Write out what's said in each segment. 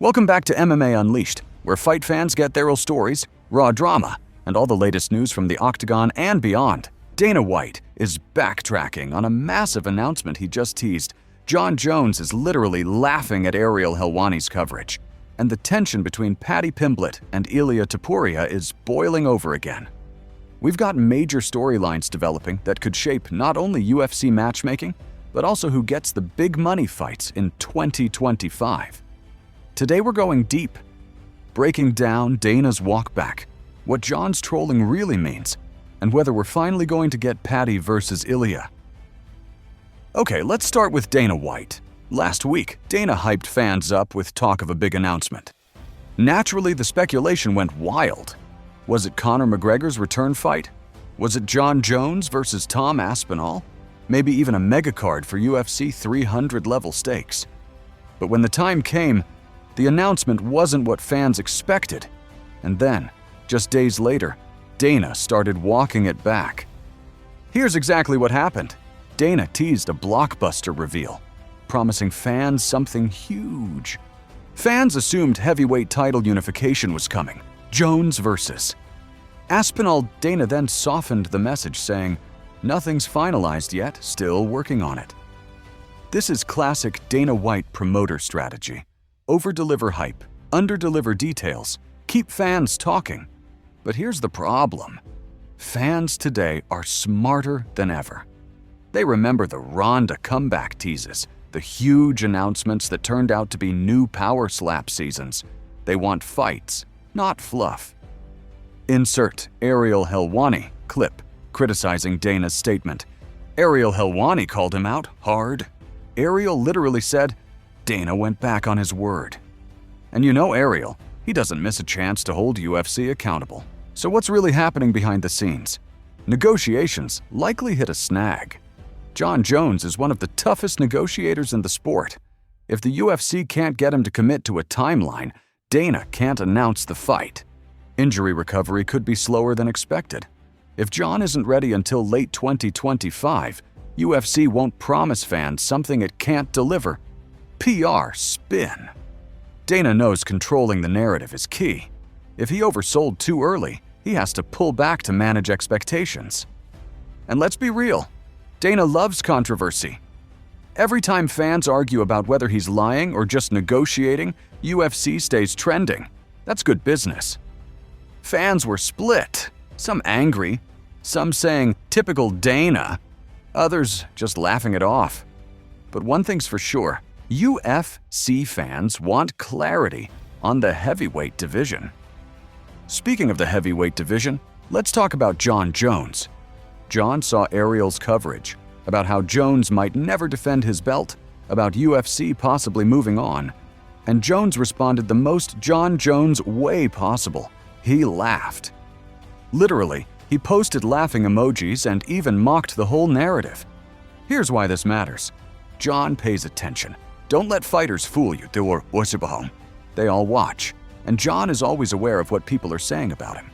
Welcome back to MMA Unleashed, where fight fans get their real stories, raw drama, and all the latest news from the octagon and beyond. Dana White is backtracking on a massive announcement he just teased. Jon Jones is literally laughing at Ariel Helwani's coverage, and the tension between Paddy Pimblett and Ilia Topuria is boiling over again. We've got major storylines developing that could shape not only UFC matchmaking, but also who gets the big money fights in 2025. Today we're going deep, breaking down Dana's walk back, what Jon's trolling really means, and whether we're finally going to get Paddy versus Ilia. Okay, let's start with Dana White. Last week, Dana hyped fans up with talk of a big announcement. Naturally, the speculation went wild. Was it Conor McGregor's return fight? Was it Jon Jones versus Tom Aspinall? Maybe even a megacard for UFC 300 level stakes. But when the time came, the announcement wasn't what fans expected. And then, just days later, Dana started walking it back. Here's exactly what happened. Dana teased a blockbuster reveal, promising fans something huge. Fans assumed heavyweight title unification was coming, Jones versus Aspinall. Dana then softened the message, saying, "Nothing's finalized yet, still working on it." This is classic Dana White promoter strategy. Over-deliver hype, under-deliver details, keep fans talking. But here's the problem. Fans today are smarter than ever. They remember the Ronda comeback teases, the huge announcements that turned out to be new power slap seasons. They want fights, not fluff. Insert Ariel Helwani clip criticizing Dana's statement. Ariel Helwani called him out hard. Ariel literally said, Dana went back on his word. And you know Ariel, he doesn't miss a chance to hold UFC accountable. So what's really happening behind the scenes? Negotiations likely hit a snag. Jon Jones is one of the toughest negotiators in the sport. If the UFC can't get him to commit to a timeline, Dana can't announce the fight. Injury recovery could be slower than expected. If Jon isn't ready until late 2025, UFC won't promise fans something it can't deliver. PR spin. Dana knows controlling the narrative is key. If he oversold too early, he has to pull back to manage expectations. And let's be real, Dana loves controversy. Every time fans argue about whether he's lying or just negotiating, UFC stays trending. That's good business. Fans were split, some angry, some saying, "Typical Dana," others just laughing it off. But one thing's for sure, UFC fans want clarity on the heavyweight division. Speaking of the heavyweight division, let's talk about Jon Jones. Jon saw Ariel's coverage about how Jones might never defend his belt, about UFC possibly moving on. And Jones responded the most Jon Jones way possible. He laughed. Literally, he posted laughing emojis and even mocked the whole narrative. Here's why this matters. Jon pays attention. Don't let fighters fool you. They all watch, and Jon is always aware of what people are saying about him.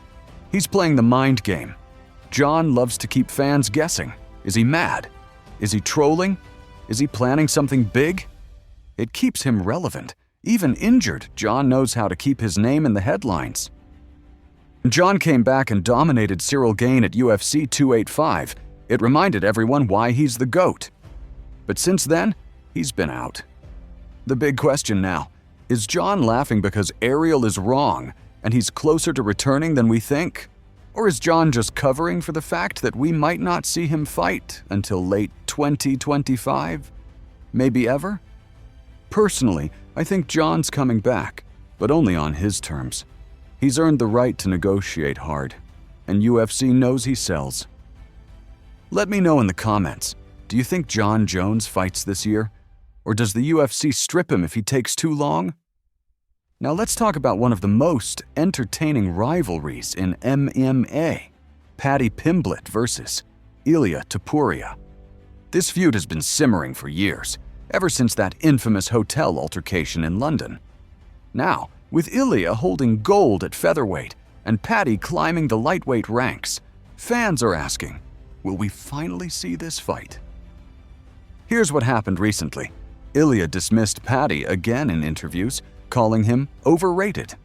He's playing the mind game. Jon loves to keep fans guessing. Is he mad? Is he trolling? Is he planning something big? It keeps him relevant. Even injured, Jon knows how to keep his name in the headlines. Jon came back and dominated Cyril Gane at UFC 285. It reminded everyone why he's the GOAT. But since then, he's been out. The big question now, is Jon laughing because Ariel is wrong and he's closer to returning than we think? Or is Jon just covering for the fact that we might not see him fight until late 2025? Maybe ever? Personally, I think Jon's coming back, but only on his terms. He's earned the right to negotiate hard, and UFC knows he sells. Let me know in the comments, do you think Jon Jones fights this year? Or does the UFC strip him if he takes too long? Now let's talk about one of the most entertaining rivalries in MMA, Paddy Pimblett versus Ilia Topuria. This feud has been simmering for years, ever since that infamous hotel altercation in London. Now, with Ilia holding gold at featherweight and Paddy climbing the lightweight ranks, fans are asking, will we finally see this fight? Here's what happened recently. Ilia dismissed Paddy again in interviews, calling him overrated.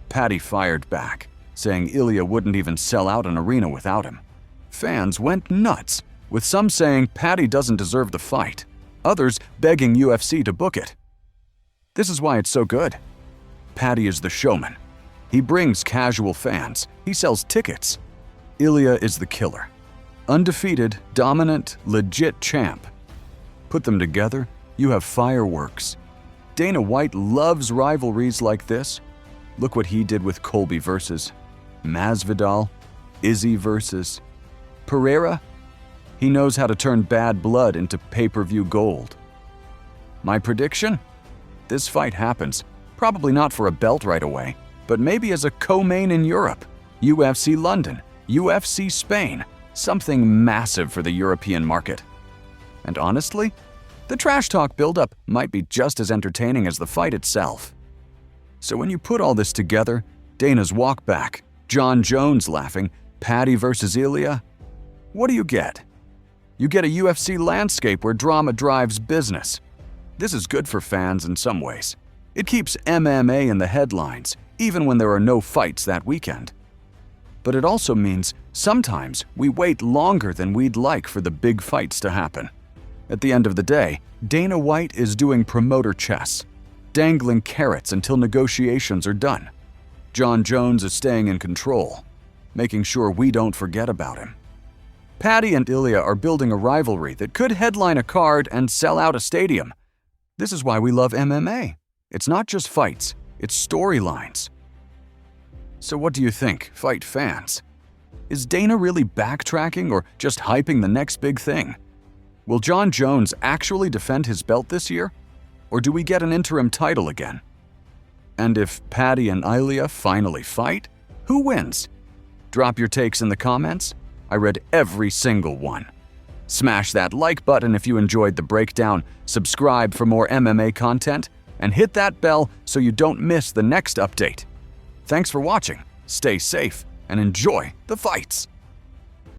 Paddy fired back, saying Ilia wouldn't even sell out an arena without him. Fans went nuts, with some saying Paddy doesn't deserve the fight, others begging UFC to book it. This is why it's so good. Paddy is the showman. He brings casual fans. He sells tickets. Ilia is the killer. Undefeated, dominant, legit champ. Put them together, you have fireworks. Dana White loves rivalries like this. Look what he did with Colby versus Masvidal, Izzy versus Pereira. He knows how to turn bad blood into pay-per-view gold. My prediction? This fight happens, probably not for a belt right away, but maybe as a co-main in Europe, UFC London, UFC Spain, something massive for the European market. And honestly, the trash talk buildup might be just as entertaining as the fight itself. So when you put all this together, Dana's walk back, Jon Jones laughing, Paddy versus Ilia, what do you get? You get a UFC landscape where drama drives business. This is good for fans in some ways. It keeps MMA in the headlines, even when there are no fights that weekend. But it also means sometimes we wait longer than we'd like for the big fights to happen. At the end of the day, Dana White is doing promoter chess, dangling carrots until negotiations are done. Jon Jones is staying in control, making sure we don't forget about him. Paddy and Ilia are building a rivalry that could headline a card and sell out a stadium. This is why we love MMA. It's not just fights, it's storylines. So what do you think, fight fans? Is Dana really backtracking or just hyping the next big thing? Will Jon Jones actually defend his belt this year? Or do we get an interim title again? And if Paddy and Ilia finally fight, who wins? Drop your takes in the comments. I read every single one. Smash that like button if you enjoyed the breakdown, subscribe for more MMA content, and hit that bell so you don't miss the next update. Thanks for watching, stay safe, and enjoy the fights!